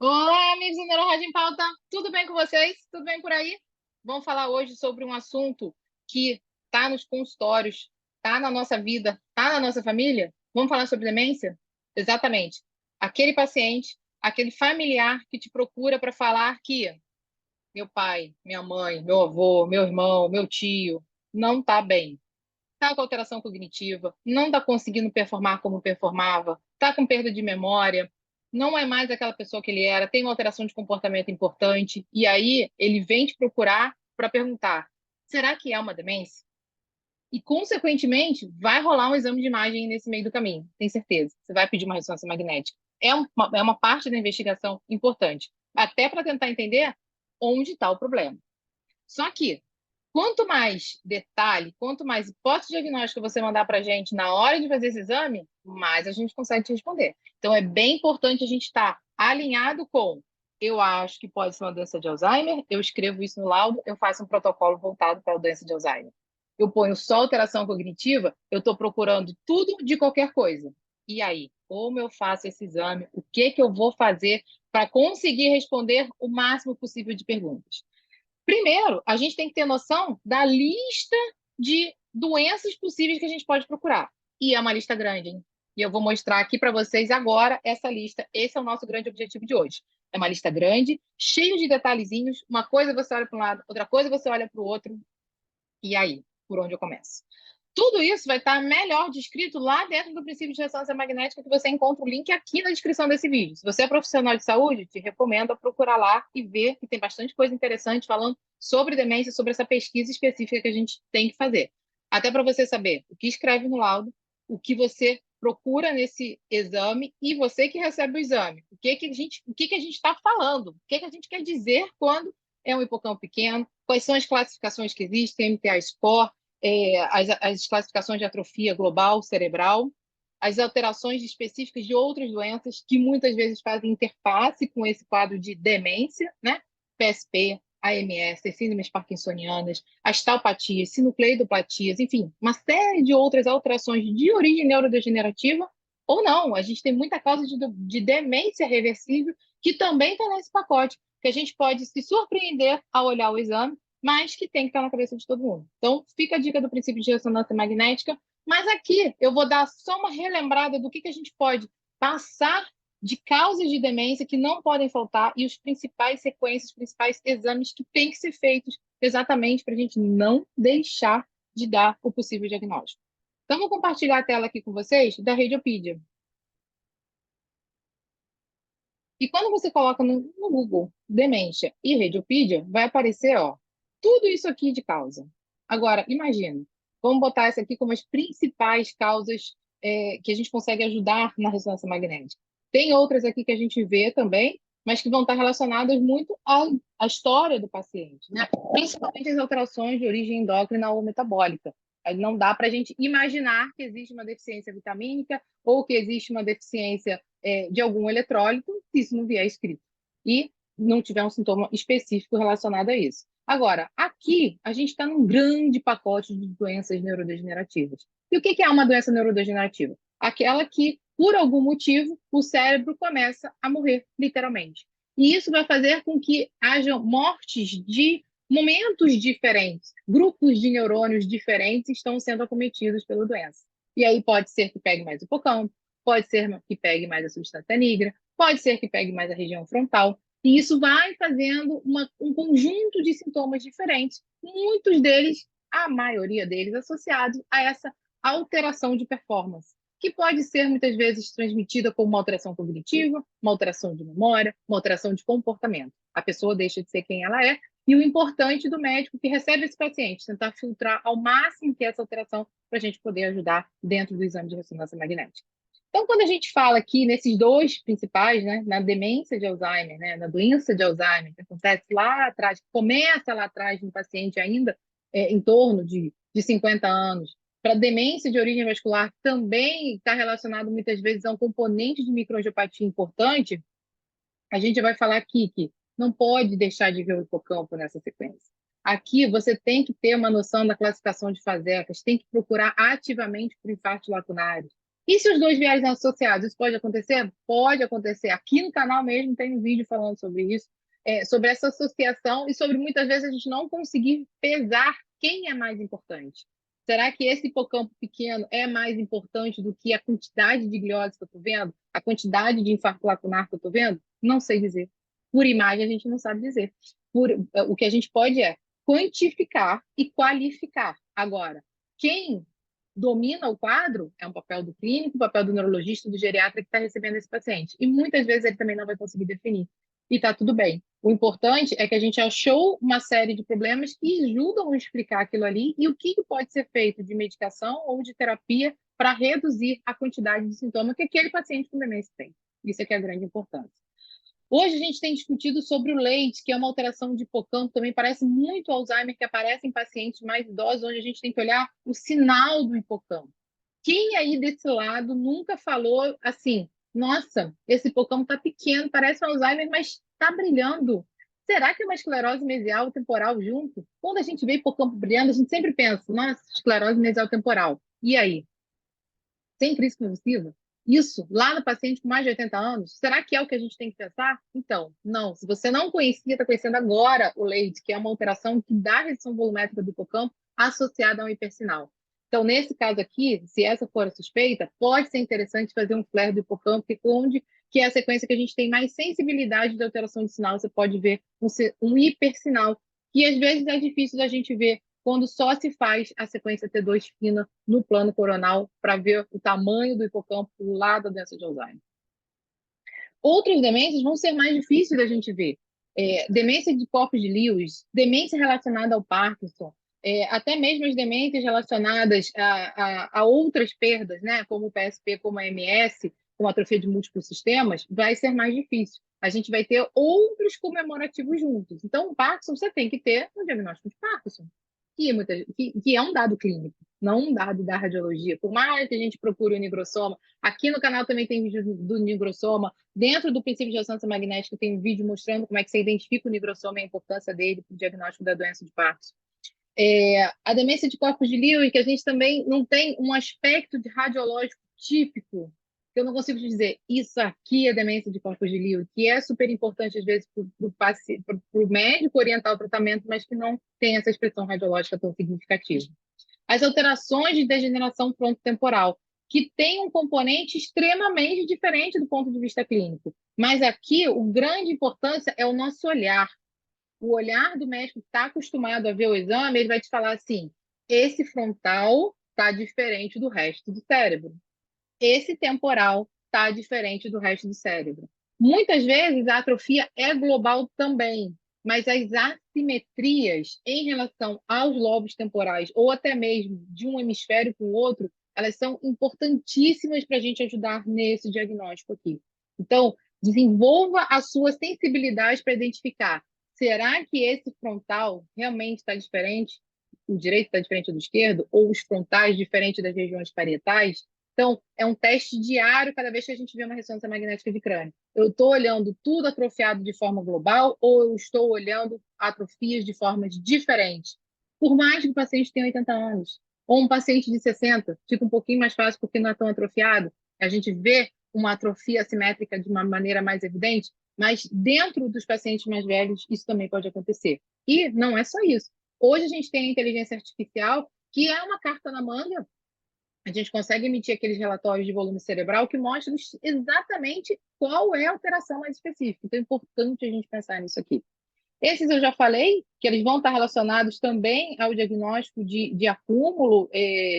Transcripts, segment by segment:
Olá, amigos do Neurologia em Pauta. Tudo bem com vocês? Tudo bem por aí? Vamos falar hoje sobre um assunto que está nos consultórios, está na nossa vida, está na nossa família. Vamos falar sobre demência? Exatamente. Aquele paciente, aquele familiar que te procura para falar que meu pai, minha mãe, meu avô, meu irmão, meu tio não está bem. Está com alteração cognitiva, não está conseguindo performar como performava, está com perda de memória, não é mais aquela pessoa que ele era, tem uma alteração de comportamento importante, e aí ele vem te procurar para perguntar: será que é uma demência? E, consequentemente, vai rolar um exame de imagem nesse meio do caminho, tem certeza. Você vai pedir uma ressonância magnética. É uma parte da investigação importante, até para tentar entender onde está o problema. Só que, quanto mais detalhe, quanto mais hipótese diagnóstica você mandar para a gente na hora de fazer esse exame, mais a gente consegue te responder. Então, é bem importante a gente estar alinhado com: eu acho que pode ser uma doença de Alzheimer, eu escrevo isso no laudo, eu faço um protocolo voltado para a doença de Alzheimer. Eu ponho só alteração cognitiva, eu estou procurando tudo de qualquer coisa. E aí, como eu faço esse exame? O que que eu vou fazer para conseguir responder o máximo possível de perguntas? Primeiro, a gente tem que ter noção da lista de doenças possíveis que a gente pode procurar. E é uma lista grande, hein? E eu vou mostrar aqui para vocês agora essa lista. Esse é o nosso grande objetivo de hoje. É uma lista grande, cheio de detalhezinhos. Uma coisa você olha para um lado, outra coisa você olha para o outro. E aí, por onde eu começo? Tudo isso vai estar melhor descrito lá dentro do princípio de ressonância magnética, que você encontra o link aqui na descrição desse vídeo. Se você é profissional de saúde, te recomendo procurar lá e ver que tem bastante coisa interessante falando sobre demência, sobre essa pesquisa específica que a gente tem que fazer. Até para você saber o que escreve no laudo, o que você procura nesse exame e você que recebe o exame. O que que a gente está falando? O que que a gente quer dizer quando é um hipocampo pequeno? Quais são as classificações que existem, MTA-score, as classificações de atrofia global cerebral, as alterações específicas de outras doenças que muitas vezes fazem interface com esse quadro de demência, né? PSP, AMS, síndromes parkinsonianas, as taupatias, sinucleidopatias, enfim, uma série de outras alterações de origem neurodegenerativa ou não. A gente tem muita causa de demência reversível que também está nesse pacote, que a gente pode se surpreender ao olhar o exame, mas que tem que estar na cabeça de todo mundo. Então, fica a dica do princípio de ressonância magnética, mas aqui eu vou dar só uma relembrada do que a gente pode passar de causas de demência que não podem faltar e os principais sequências, os principais exames que têm que ser feitos exatamente para a gente não deixar de dar o possível diagnóstico. Então, vou compartilhar a tela aqui com vocês da Radiopedia. E quando você coloca no Google demência e Radiopedia, vai aparecer, ó, tudo isso aqui de causa. Agora, imagina, vamos botar essa aqui como as principais causas que a gente consegue ajudar na ressonância magnética. Tem outras aqui que a gente vê também, mas que vão estar relacionadas muito à história do paciente, né? Principalmente as alterações de origem endócrina ou metabólica. Aí não dá para a gente imaginar que existe uma deficiência vitamínica ou que existe uma deficiência de algum eletrólito, se isso não vier escrito. E não tiver um sintoma específico relacionado a isso. Agora, aqui a gente está num grande pacote de doenças neurodegenerativas. E o que é uma doença neurodegenerativa? Aquela que, por algum motivo, o cérebro começa a morrer, literalmente. E isso vai fazer com que haja mortes de momentos diferentes, grupos de neurônios diferentes estão sendo acometidos pela doença. E aí pode ser que pegue mais o hipocampo, pode ser que pegue mais a substância negra, pode ser que pegue mais a região frontal. E isso vai fazendo um conjunto de sintomas diferentes, muitos deles, a maioria deles, associados a essa alteração de performance, que pode ser muitas vezes transmitida como uma alteração cognitiva, uma alteração de memória, uma alteração de comportamento. A pessoa deixa de ser quem ela é, e o importante do médico que recebe esse paciente, tentar filtrar ao máximo que é essa alteração para a gente poder ajudar dentro do exame de ressonância magnética. Então, quando a gente fala aqui nesses dois principais, né, na demência de Alzheimer, né, na doença de Alzheimer, que acontece lá atrás, que começa lá atrás no paciente ainda em torno de 50 anos, para demência de origem vascular, que também está relacionado muitas vezes a um componente de microangiopatia importante, a gente vai falar aqui que não pode deixar de ver o hipocampo nessa sequência. Aqui você tem que ter uma noção da classificação de FASECAS, tem que procurar ativamente por infartos lacunares, E se os dois vierem associados, isso pode acontecer? Pode acontecer. Aqui no canal mesmo tem um vídeo falando sobre isso, sobre essa associação e sobre muitas vezes a gente não conseguir pesar quem é mais importante. Será que esse hipocampo pequeno é mais importante do que a quantidade de gliose que eu estou vendo? A quantidade de infarto lacunar que eu estou vendo? Não sei dizer. Por imagem, a gente não sabe dizer. O que a gente pode é quantificar e qualificar. Agora, quem domina o quadro é um papel do clínico, papel do neurologista, do geriatra que está recebendo esse paciente. E muitas vezes ele também não vai conseguir definir. E está tudo bem. O importante é que a gente achou uma série de problemas que ajudam a explicar aquilo ali e o que pode ser feito de medicação ou de terapia para reduzir a quantidade de sintomas que aquele paciente com demência tem. Isso é que é a grande importância. Hoje a gente tem discutido sobre o leite, que é uma alteração de hipocampo, também parece muito Alzheimer, que aparece em pacientes mais idosos, onde a gente tem que olhar o sinal do hipocampo. Quem aí desse lado nunca falou assim, nossa, esse hipocampo está pequeno, parece um Alzheimer, mas está brilhando. Será que é uma esclerose mesial temporal junto? Quando a gente vê hipocampo brilhando, a gente sempre pensa, nossa, esclerose mesial temporal. E aí? Sem crise convulsiva? Isso, lá no paciente com mais de 80 anos, será que é o que a gente tem que pensar? Então, não. Se você não conhecia, está conhecendo agora o leite, que é uma alteração que dá redução volumétrica do hipocampo associada a um hipersinal. Então, nesse caso aqui, se essa for a suspeita, pode ser interessante fazer um flare do hipocampo, que é a sequência que a gente tem mais sensibilidade de alteração de sinal. Você pode ver um hipersinal, que às vezes é difícil da gente ver quando só se faz a sequência T2 fina no plano coronal para ver o tamanho do hipocampo lá da doença de Alzheimer. Outras demências vão ser mais difíceis da gente ver. Demência de corpos de Lewis, demência relacionada ao Parkinson, até mesmo as demências relacionadas a outras perdas, né, como o PSP, como a MS, como a atrofia de múltiplos sistemas, vai ser mais difícil. A gente vai ter outros comemorativos juntos. Então, o Parkinson você tem que ter um diagnóstico de Parkinson, que é um dado clínico, não um dado da radiologia. Por mais que a gente procure o nigrossoma, aqui no canal também tem vídeo do nigrossoma. Dentro do princípio de ressonância magnética tem um vídeo mostrando como é que você identifica o nigrossoma e a importância dele para o diagnóstico da doença de Parkinson. A demência de corpos de Lewy, que a gente também não tem um aspecto de radiológico típico, que eu não consigo te dizer, isso aqui é demência de corpos de Lewy, que é super importante, às vezes, para o médico orientar o tratamento, mas que não tem essa expressão radiológica tão significativa. As alterações de degeneração frontotemporal, que tem um componente extremamente diferente do ponto de vista clínico. Mas aqui, o grande importância é o nosso olhar. O olhar do médico que está acostumado a ver o exame, ele vai te falar assim: esse frontal está diferente do resto do cérebro. Esse temporal está diferente do resto do cérebro. Muitas vezes a atrofia é global também, mas as assimetrias em relação aos lobos temporais, ou até mesmo de um hemisfério com o outro, elas são importantíssimas para a gente ajudar nesse diagnóstico aqui. Então, desenvolva a sua sensibilidade para identificar: será que esse frontal realmente está diferente? O direito está diferente do esquerdo? Ou os frontais diferentes das regiões parietais? Então, é um teste diário cada vez que a gente vê uma ressonância magnética de crânio. Eu estou olhando tudo atrofiado de forma global ou eu estou olhando atrofias de formas diferentes? Por mais que o paciente tenha 80 anos, ou um paciente de 60, fica um pouquinho mais fácil porque não é tão atrofiado. A gente vê uma atrofia assimétrica de uma maneira mais evidente, mas dentro dos pacientes mais velhos, isso também pode acontecer. E não é só isso. Hoje a gente tem a inteligência artificial, que é uma carta na manga. A gente consegue emitir aqueles relatórios de volume cerebral que mostram exatamente qual é a alteração mais específica. Então, é importante a gente pensar nisso aqui. Esses eu já falei, que eles vão estar relacionados também ao diagnóstico de acúmulo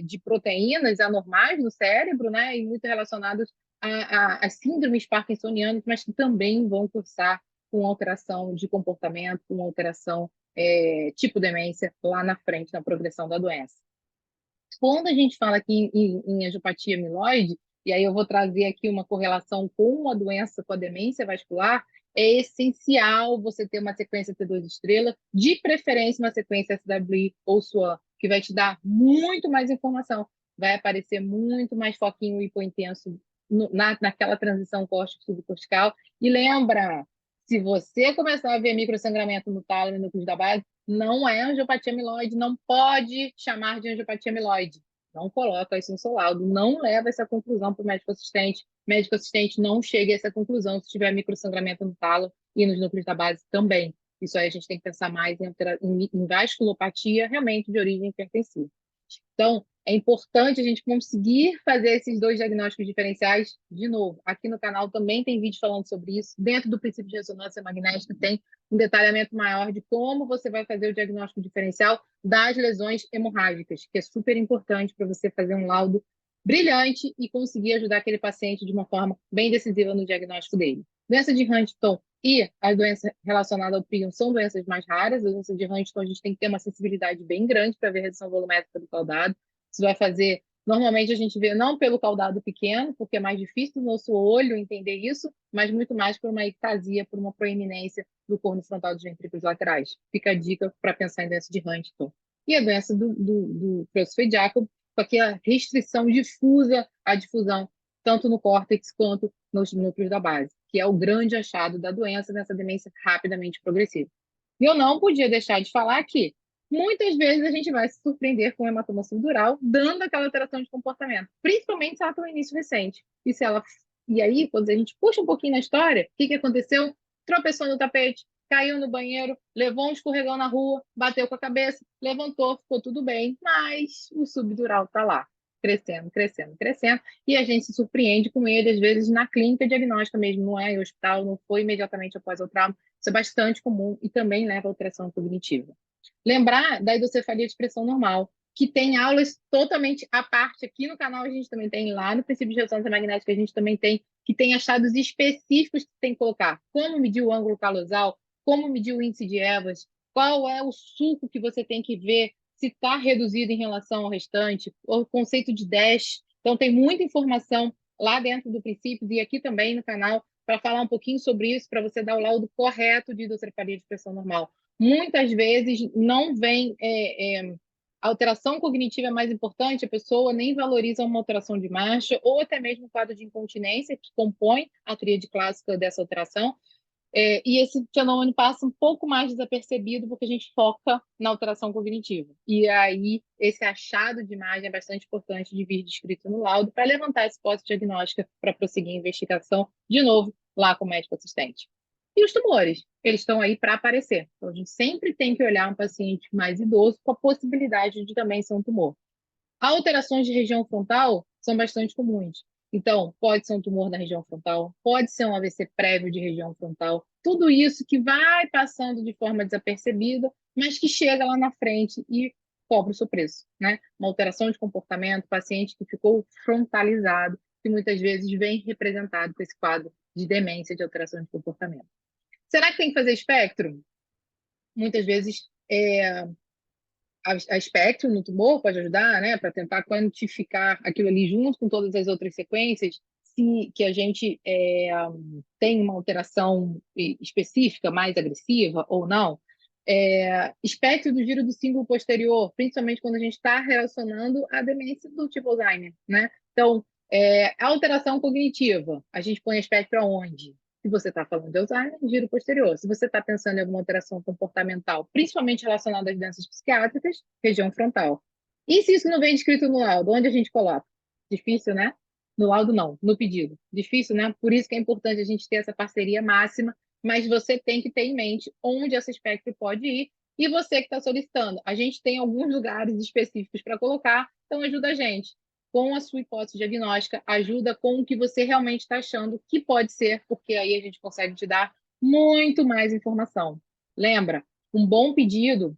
de proteínas anormais no cérebro, né? E muito relacionados a síndromes parkinsonianas, mas que também vão cursar com alteração de comportamento, com alteração tipo demência lá na frente, na progressão da doença. Quando a gente fala aqui em angiopatia amiloide, e aí eu vou trazer aqui uma correlação com a doença, com a demência vascular, é essencial você ter uma sequência T2 estrela, de preferência uma sequência SWI ou SWAN, que vai te dar muito mais informação. Vai aparecer muito mais foquinho hipointenso naquela transição córtico-subcortical. E lembra, se você começar a ver microsangramento no tálamo e no núcleo da base, não é angiopatia amiloide, não pode chamar de angiopatia amiloide. não coloca isso no seu laudo, não leva essa conclusão para o médico assistente não chega a essa conclusão se tiver microsangramento no talo e nos núcleos da base também. Isso aí a gente tem que pensar mais em vasculopatia realmente de origem hipertensiva. Então, é importante a gente conseguir fazer esses dois diagnósticos diferenciais de novo. Aqui no canal também tem vídeo falando sobre isso. Dentro do princípio de ressonância magnética tem um detalhamento maior de como você vai fazer o diagnóstico diferencial das lesões hemorrágicas, que é super importante para você fazer um laudo brilhante e conseguir ajudar aquele paciente de uma forma bem decisiva no diagnóstico dele. Doença de Huntington e as doenças relacionadas ao prion são doenças mais raras. A doença de Huntington a gente tem que ter uma sensibilidade bem grande para ver a redução volumétrica do caudado. Isso vai fazer... Normalmente a gente vê não pelo caudado pequeno, porque é mais difícil do nosso olho entender isso, mas muito mais por uma ectasia, por uma proeminência do corno frontal dos ventrículos laterais. Fica a dica para pensar em doença de Huntington. E a doença do Creutzfeldt-Jakob, com aquela restrição difusa à difusão, tanto no córtex quanto nos núcleos da base, que é o grande achado da doença nessa demência rapidamente progressiva. E eu não podia deixar de falar que muitas vezes a gente vai se surpreender com hematoma subdural, dando aquela alteração de comportamento, principalmente se ela tem um início recente. E aí, quando a gente puxa um pouquinho na história, o que aconteceu? Tropeçou no tapete, caiu no banheiro, levou um escorregão na rua, bateu com a cabeça, levantou, ficou tudo bem, mas o subdural está lá, crescendo, crescendo, crescendo, e a gente se surpreende com ele, às vezes, na clínica diagnóstica mesmo, não é em hospital, não foi imediatamente após o trauma. Isso é bastante comum e também leva à alteração cognitiva. Lembrar da hidrocefalia de expressão normal, que tem aulas totalmente à parte. Aqui no canal a gente também tem, lá no princípio de ressonância magnética a gente também tem, que tem achados específicos que tem que colocar. Como medir o ângulo calosal, como medir o índice de Evans, qual é o suco que você tem que ver, se está reduzido em relação ao restante, o conceito de DASH. Então tem muita informação lá dentro do princípio e aqui também no canal para falar um pouquinho sobre isso, para você dar o laudo correto de hidrocefalia de expressão normal. Muitas vezes não vem a alteração cognitiva é mais importante, a pessoa nem valoriza uma alteração de marcha ou até mesmo o quadro de incontinência que compõe a tríade clássica dessa alteração. E esse fenômeno passa um pouco mais desapercebido porque a gente foca na alteração cognitiva. E aí, esse achado de imagem é bastante importante de vir descrito no laudo para levantar essa hipótese diagnóstica para prosseguir a investigação, de novo, lá com o médico assistente. E os tumores, eles estão aí para aparecer. Então, a gente sempre tem que olhar um paciente mais idoso com a possibilidade de também ser um tumor. Alterações de região frontal são bastante comuns. Então, pode ser um tumor na região frontal, pode ser um AVC prévio de região frontal, tudo isso que vai passando de forma desapercebida, mas que chega lá na frente e cobra o seu preço, né? Uma alteração de comportamento, paciente que ficou frontalizado, que muitas vezes vem representado com esse quadro de demência de alteração de comportamento. Será que tem que fazer espectro? Muitas vezes a espectro no tumor pode ajudar, né, para tentar quantificar aquilo ali junto com todas as outras sequências, se que a gente tem uma alteração específica mais agressiva ou não. Espectro do giro do símbolo posterior, principalmente quando a gente está relacionando a demência do tipo Alzheimer, né? Então, a alteração cognitiva, a gente põe espectro aonde? Se você está falando de Alzheimer, giro posterior. Se você está pensando em alguma alteração comportamental, principalmente relacionada às doenças psiquiátricas, região frontal. E se isso não vem escrito no laudo, onde a gente coloca? Difícil, né? No laudo, não. No pedido. Difícil, né? Por isso que é importante a gente ter essa parceria máxima, mas você tem que ter em mente onde esse espectro pode ir e você que está solicitando. A gente tem alguns lugares específicos para colocar, então ajuda a gente com a sua hipótese diagnóstica, ajuda com o que você realmente está achando que pode ser, porque aí a gente consegue te dar muito mais informação. Lembra, um bom pedido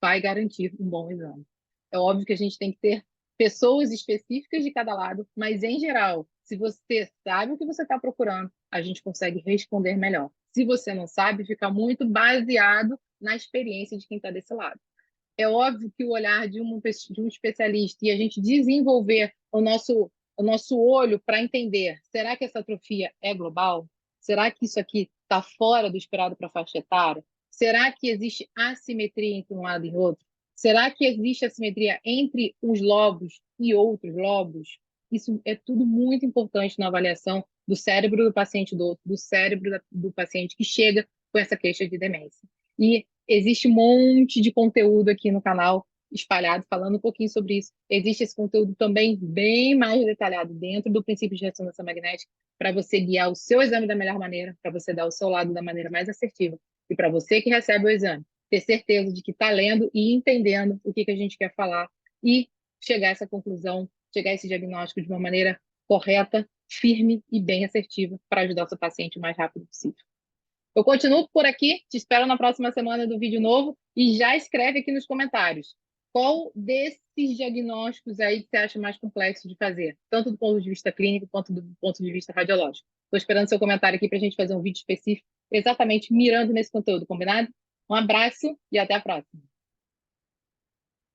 vai garantir um bom exame. É óbvio que a gente tem que ter pessoas específicas de cada lado, mas em geral, se você sabe o que você está procurando, a gente consegue responder melhor. Se você não sabe, fica muito baseado na experiência de quem está desse lado. É óbvio que o olhar de um especialista e a gente desenvolver o nosso olho para entender, será que essa atrofia é global? Será que isso aqui está fora do esperado para a faixa etária? Será que existe assimetria entre um lado e outro? Será que existe assimetria entre uns lobos e outros lobos? Isso é tudo muito importante na avaliação do cérebro do paciente do cérebro do paciente que chega com essa queixa de demência. E existe um monte de conteúdo aqui no canal espalhado falando um pouquinho sobre isso. Existe esse conteúdo também bem mais detalhado dentro do princípio de ressonância magnética para você guiar o seu exame da melhor maneira, para você dar o seu lado da maneira mais assertiva e para você que recebe o exame ter certeza de que está lendo e entendendo o que a gente quer falar e chegar a essa conclusão, chegar a esse diagnóstico de uma maneira correta, firme e bem assertiva para ajudar o seu paciente o mais rápido possível. Eu continuo por aqui, te espero na próxima semana do vídeo novo e já escreve aqui nos comentários qual desses diagnósticos aí que você acha mais complexo de fazer, tanto do ponto de vista clínico quanto do ponto de vista radiológico. Estou esperando seu comentário aqui para a gente fazer um vídeo específico, exatamente mirando nesse conteúdo, combinado? Um abraço e até a próxima.